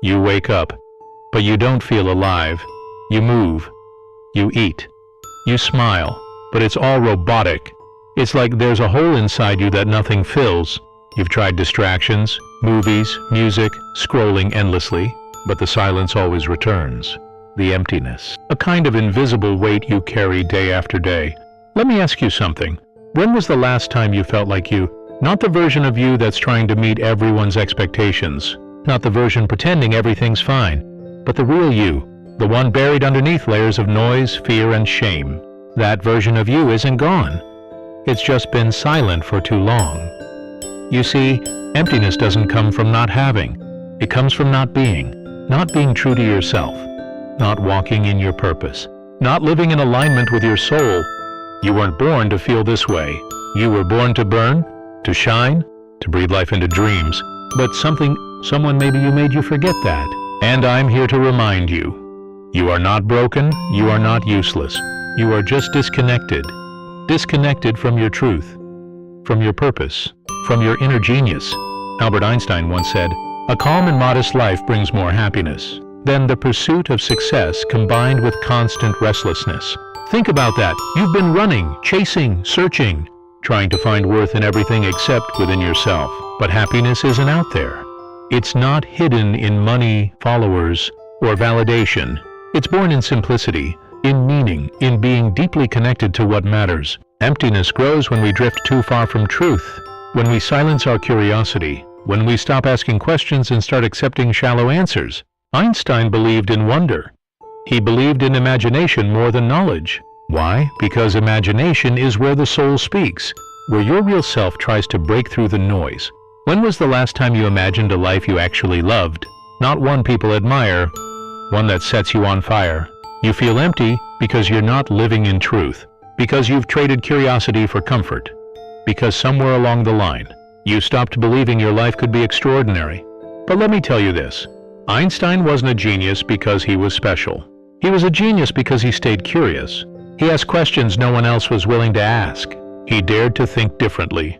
You wake up, but you don't feel alive. You move. You eat. You smile, but it's all robotic. It's like there's a hole inside you that nothing fills. You've tried distractions, movies, music, scrolling endlessly, but the silence always returns. The emptiness. A kind of invisible weight you carry day after day. Let me ask you something. When was the last time you felt like you? Not the version of you that's trying to meet everyone's expectations. Not the version pretending everything's fine. But the real you. The one buried underneath layers of noise, fear, and shame. That version of you isn't gone. It's just been silent for too long. You see, emptiness doesn't come from not having. It comes from not being true to yourself, not walking in your purpose, not living in alignment with your soul. You weren't born to feel this way. You were born to burn, to shine, to breathe life into dreams. But someone maybe you made you forget that. And I'm here to remind you. You are not broken, you are not useless. You are just disconnected. Disconnected from your truth, from your purpose, from your inner genius. Albert Einstein once said, "A calm and modest life brings more happiness than the pursuit of success combined with constant restlessness." Think about that. You've been running, chasing, searching, trying to find worth in everything except within yourself. But happiness isn't out there. It's not hidden in money, followers, or validation. It's born in simplicity, in meaning, in being deeply connected to what matters. Emptiness grows when we drift too far from truth, when we silence our curiosity, when we stop asking questions and start accepting shallow answers. Einstein believed in wonder. He believed in imagination more than knowledge. Why? Because imagination is where the soul speaks, where your real self tries to break through the noise. When was the last time you imagined a life you actually loved? Not one people admire, one that sets you on fire. You feel empty because you're not living in truth, because you've traded curiosity for comfort, because somewhere along the line, you stopped believing your life could be extraordinary. But let me tell you this, Einstein wasn't a genius because he was special. He was a genius because he stayed curious. He asked questions no one else was willing to ask. He dared to think differently.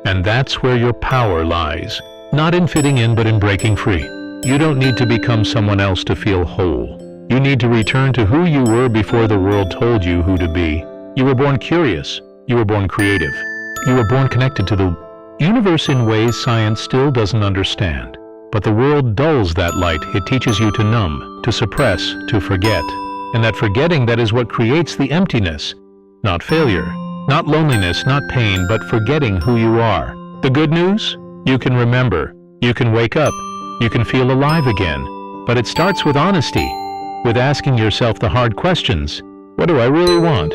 And that's where your power lies, not in fitting in but in breaking free. You don't need to become someone else to feel whole. You need to return to who you were before the world told you who to be. You were born curious. You were born creative. You were born connected to the universe in ways science still doesn't understand. But the world dulls that light. It teaches you to numb, to suppress, to forget. And that forgetting, that is what creates the emptiness. Not failure, not loneliness, not pain, but forgetting who you are. The good news? You can remember. You can wake up. You can feel alive again. But it starts with honesty. With asking yourself the hard questions. What do I really want?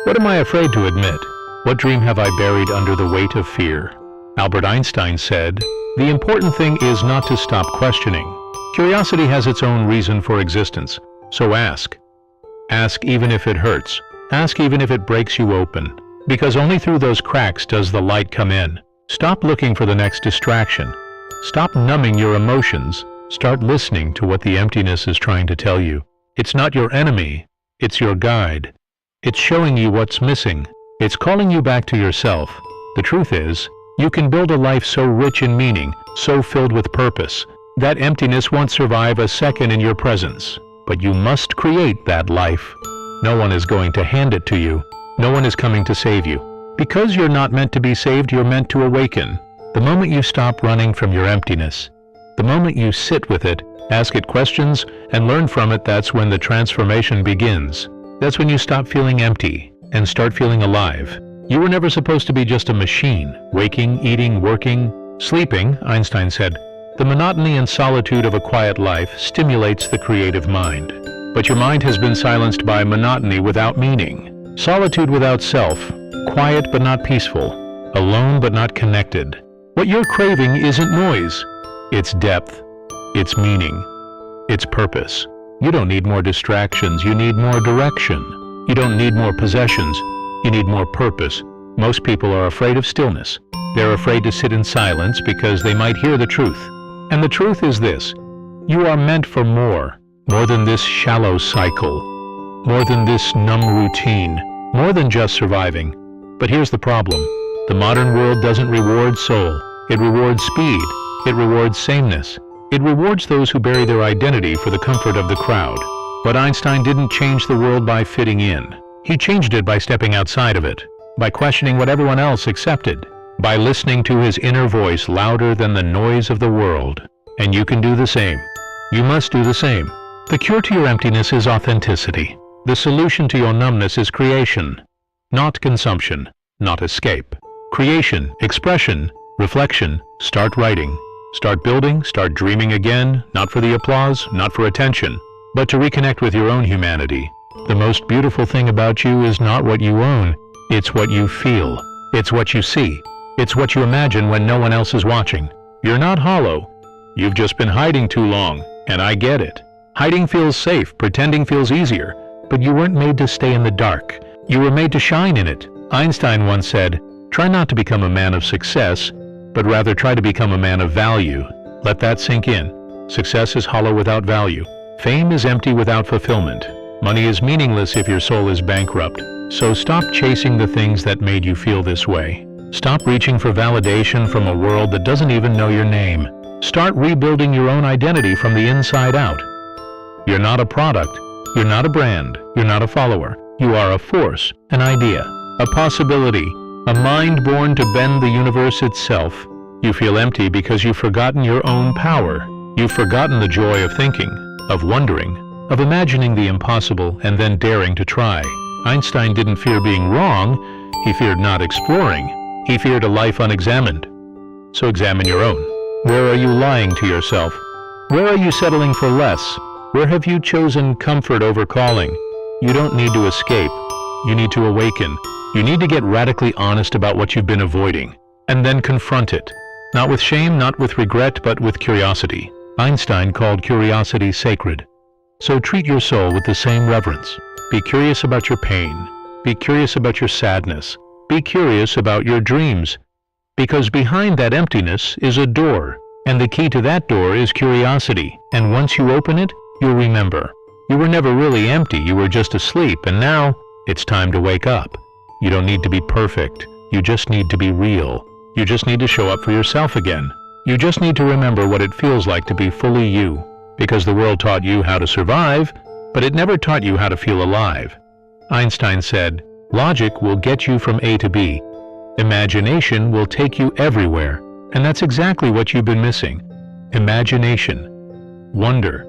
What am I afraid to admit? What dream have I buried under the weight of fear? Albert Einstein said, "The important thing is not to stop questioning. Curiosity has its own reason for existence. So ask. Ask even if it hurts. Ask even if it breaks you open. Because only through those cracks does the light come in. Stop looking for the next distraction. Stop numbing your emotions. Start listening to what the emptiness is trying to tell you. It's not your enemy. It's your guide. It's showing you what's missing. It's calling you back to yourself. The truth is, you can build a life so rich in meaning, so filled with purpose, that emptiness won't survive a second in your presence. But you must create that life. No one is going to hand it to you. No one is coming to save you. Because you're not meant to be saved, you're meant to awaken. The moment you stop running from your emptiness, the moment you sit with it, ask it questions, and learn from it, that's when the transformation begins. That's when you stop feeling empty and start feeling alive. You were never supposed to be just a machine, waking, eating, working, sleeping. Einstein said, "The monotony and solitude of a quiet life stimulates the creative mind." But your mind has been silenced by monotony without meaning, solitude without self, quiet but not peaceful, alone but not connected. What you're craving isn't noise. It's depth, it's meaning, it's purpose. You don't need more distractions, you need more direction. You don't need more possessions, you need more purpose. Most people are afraid of stillness. They're afraid to sit in silence because they might hear the truth. And the truth is this: you are meant for more than this shallow cycle, more than this numb routine, more than just surviving. But here's the problem. The modern world doesn't reward soul. It rewards speed. It rewards sameness. It rewards those who bury their identity for the comfort of the crowd. But Einstein didn't change the world by fitting in. He changed it by stepping outside of it, by questioning what everyone else accepted, by listening to his inner voice louder than the noise of the world. And you can do the same. You must do the same. The cure to your emptiness is authenticity. The solution to your numbness is creation, not consumption, not escape. Creation, expression, reflection. Start writing. Start building, start dreaming again, not for the applause, not for attention, but to reconnect with your own humanity. The most beautiful thing about you is not what you own, it's what you feel. It's what you see. It's what you imagine when no one else is watching. You're not hollow. You've just been hiding too long, and I get it. Hiding feels safe, pretending feels easier, but you weren't made to stay in the dark. You were made to shine in it. Einstein once said, "Try not to become a man of success, but rather try to become a man of value." Let that sink in. Success is hollow without value. Fame is empty without fulfillment. Money is meaningless if your soul is bankrupt. So stop chasing the things that made you feel this way. Stop reaching for validation from a world that doesn't even know your name. Start rebuilding your own identity from the inside out. You're not a product. You're not a brand. You're not a follower. You are a force, an idea, a possibility, a mind born to bend the universe itself. You feel empty because you've forgotten your own power. You've forgotten the joy of thinking, of wondering, of imagining the impossible and then daring to try. Einstein didn't fear being wrong. He feared not exploring. He feared a life unexamined. So examine your own. Where are you lying to yourself? Where are you settling for less? Where have you chosen comfort over calling? You don't need to escape. You need to awaken. You need to get radically honest about what you've been avoiding, and then confront it. Not with shame, not with regret, but with curiosity. Einstein called curiosity sacred. So treat your soul with the same reverence. Be curious about your pain. Be curious about your sadness. Be curious about your dreams. Because behind that emptiness is a door, and the key to that door is curiosity. And once you open it, you'll remember. You were never really empty, you were just asleep, and now it's time to wake up. You don't need to be perfect. You just need to be real. You just need to show up for yourself again. You just need to remember what it feels like to be fully you. Because the world taught you how to survive, but it never taught you how to feel alive. Einstein said, "Logic will get you from A to B. Imagination will take you everywhere." And that's exactly what you've been missing. Imagination. Wonder.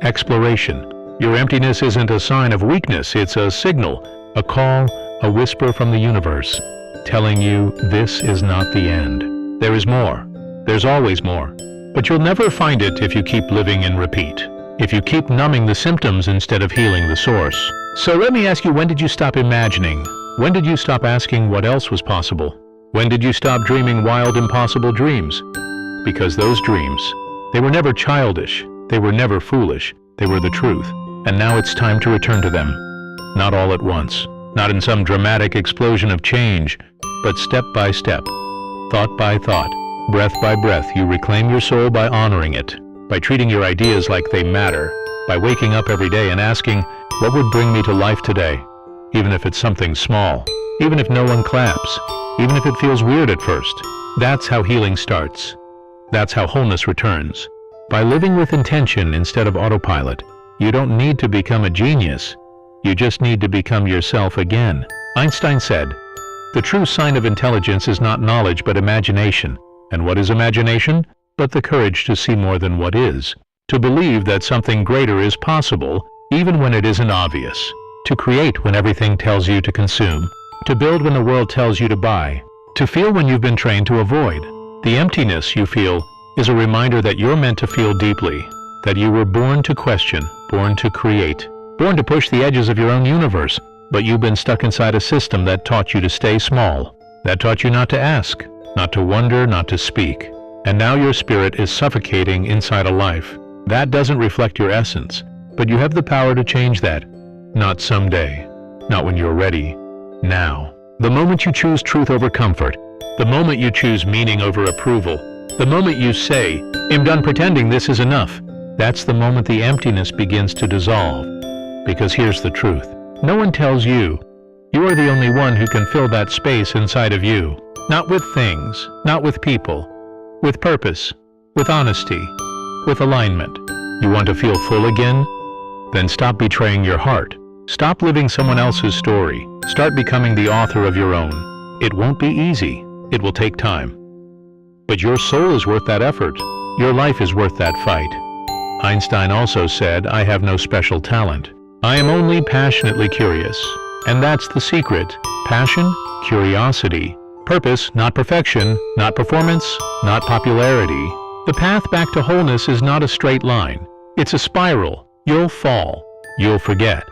Exploration. Your emptiness isn't a sign of weakness, it's a signal, a call, a whisper from the universe, telling you this is not the end. There is more. There's always more. But you'll never find it if you keep living in repeat, if you keep numbing the symptoms instead of healing the source. So let me ask you, when did you stop imagining? When did you stop asking what else was possible? When did you stop dreaming wild, impossible dreams? Because those dreams, they were never childish, they were never foolish, they were the truth. And now it's time to return to them. Not all at once, not in some dramatic explosion of change, but step by step, thought by thought, breath by breath. You reclaim your soul by honoring it, by treating your ideas like they matter, by waking up every day and asking, what would bring me to life today? Even if it's something small, even if no one claps, even if it feels weird at first. That's how healing starts. That's how wholeness returns. By living with intention instead of autopilot. You don't need to become a genius. You just need to become yourself again. Einstein said, "The true sign of intelligence is not knowledge but imagination." And what is imagination? But the courage to see more than what is. To believe that something greater is possible, even when it isn't obvious. To create when everything tells you to consume. To build when the world tells you to buy. To feel when you've been trained to avoid. The emptiness you feel is a reminder that you're meant to feel deeply. That you were born to question, born to create, born to push the edges of your own universe, but you've been stuck inside a system that taught you to stay small, that taught you not to ask, not to wonder, not to speak. And now your spirit is suffocating inside a life. That doesn't reflect your essence, but you have the power to change that. Not someday, not when you're ready, now. The moment you choose truth over comfort, the moment you choose meaning over approval, the moment you say, "I'm done pretending, this is enough," that's the moment the emptiness begins to dissolve. Because here's the truth. No one tells you. You are the only one who can fill that space inside of you. Not with things, not with people. With purpose, with honesty, with alignment. You want to feel full again? Then stop betraying your heart. Stop living someone else's story. Start becoming the author of your own. It won't be easy. It will take time. But your soul is worth that effort. Your life is worth that fight. Einstein also said, "I have no special talent. I am only passionately curious." And that's the secret. Passion, curiosity. Purpose, not perfection, not performance, not popularity. The path back to wholeness is not a straight line. It's a spiral. You'll fall. You'll forget.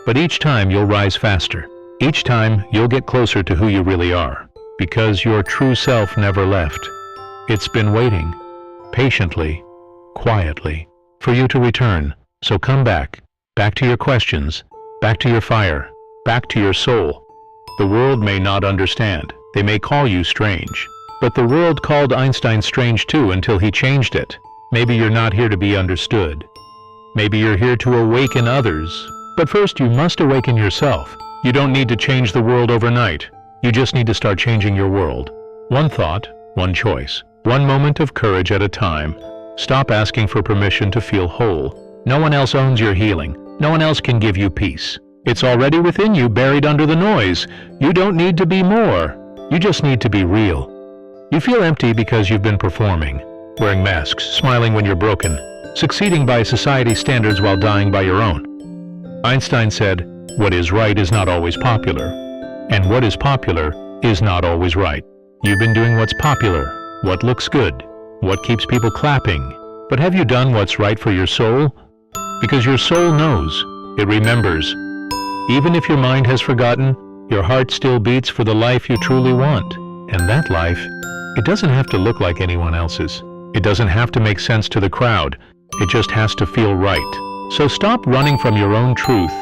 But each time you'll rise faster. Each time you'll get closer to who you really are. Because your true self never left. It's been waiting, patiently, quietly, for you to return. So come back. Back to your questions. Back to your fire. Back to your soul. The world may not understand. They may call you strange. But the world called Einstein strange too until he changed it. Maybe you're not here to be understood. Maybe you're here to awaken others. But first you must awaken yourself. You don't need to change the world overnight. You just need to start changing your world. One thought, one choice. One moment of courage at a time. Stop asking for permission to feel whole. No one else owns your healing. No one else can give you peace. It's already within you, buried under the noise. You don't need to be more. You just need to be real. You feel empty because you've been performing, wearing masks, smiling when you're broken, succeeding by society's standards while dying by your own. Einstein said, "What is right is not always popular, and what is popular is not always right." You've been doing what's popular, what looks good, what keeps people clapping. But have you done what's right for your soul? Because your soul knows, it remembers. Even if your mind has forgotten, your heart still beats for the life you truly want. And that life, it doesn't have to look like anyone else's. It doesn't have to make sense to the crowd. It just has to feel right. So stop running from your own truth.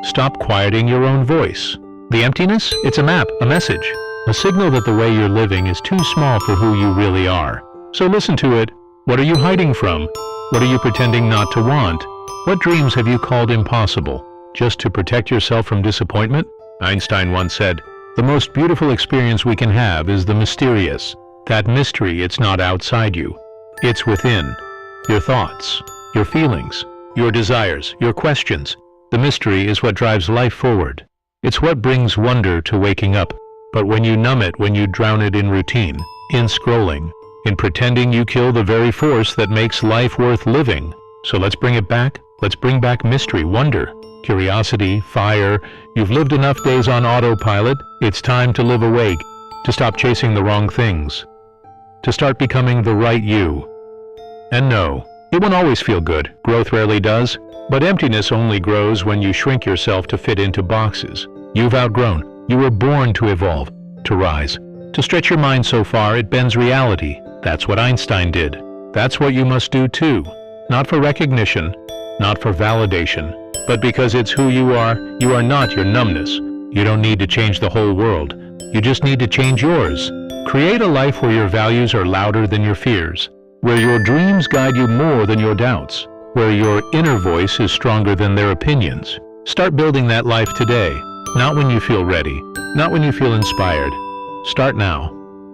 Stop quieting your own voice. The emptiness? It's a map, a message, a signal that the way you're living is too small for who you really are. So listen to it. What are you hiding from? What are you pretending not to want? What dreams have you called impossible, just to protect yourself from disappointment? Einstein once said, "The most beautiful experience we can have is the mysterious. That mystery, it's not outside you. It's within. Your thoughts, your feelings, your desires, your questions. The mystery is what drives life forward. It's what brings wonder to waking up. But when you numb it, when you drown it in routine, in scrolling, in pretending, you kill the very force that makes life worth living. So let's bring it back. Let's bring back mystery, wonder, curiosity, fire. You've lived enough days on autopilot. It's time to live awake, to stop chasing the wrong things, to start becoming the right you. And no, it won't always feel good. Growth rarely does. But emptiness only grows when you shrink yourself to fit into boxes. You've outgrown. You were born to evolve, to rise, to stretch your mind so far it bends reality. That's what Einstein did. That's what you must do too. Not for recognition, not for validation, but because it's who you are. You are not your numbness. You don't need to change the whole world. You just need to change yours. Create a life where your values are louder than your fears, where your dreams guide you more than your doubts, where your inner voice is stronger than their opinions. Start building that life today, not when you feel ready, not when you feel inspired. Start now,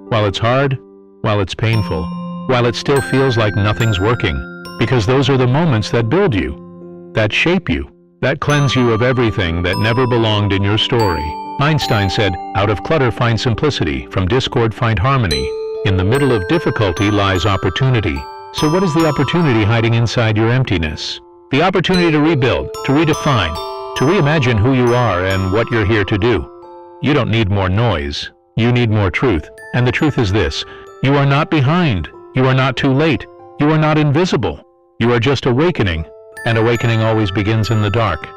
while it's hard, while it's painful, while it still feels like nothing's working, because those are the moments that build you, that shape you, that cleanse you of everything that never belonged in your story. Einstein said, "Out of clutter find simplicity, from discord find harmony. In the middle of difficulty lies opportunity." So what is the opportunity hiding inside your emptiness? The opportunity to rebuild, to redefine, to reimagine who you are and what you're here to do. You don't need more noise. You need more truth. And the truth is this: you are not behind. You are not too late. You are not invisible. You are just awakening. And awakening always begins in the dark.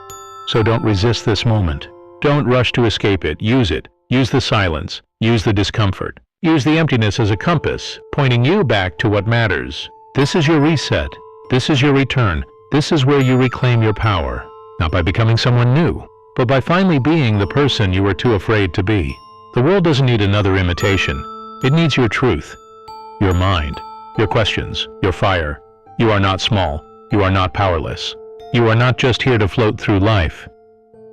So don't resist this moment. Don't rush to escape it. Use it. Use the silence. Use the discomfort. Use the emptiness as a compass, pointing you back to what matters. This is your reset. This is your return. This is where you reclaim your power. Not by becoming someone new, but by finally being the person you were too afraid to be. The world doesn't need another imitation. It needs your truth, your mind, your questions, your fire. You are not small. You are not powerless. You are not just here to float through life.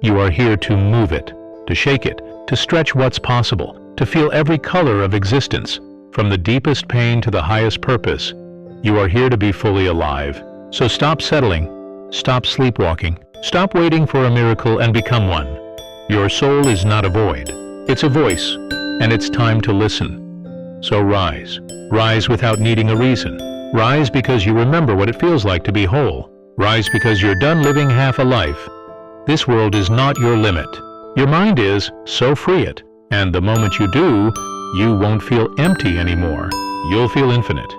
You are here to move it, to shake it, to stretch what's possible, to feel every color of existence, from the deepest pain to the highest purpose. You are here to be fully alive. So stop settling, stop sleepwalking, stop waiting for a miracle and become one. Your soul is not a void. It's a voice, and it's time to listen. So rise. Rise without needing a reason. Rise because you remember what it feels like to be whole. Rise because you're done living half a life. This world is not your limit. Your mind is, so free it. And the moment you do, you won't feel empty anymore. You'll feel infinite.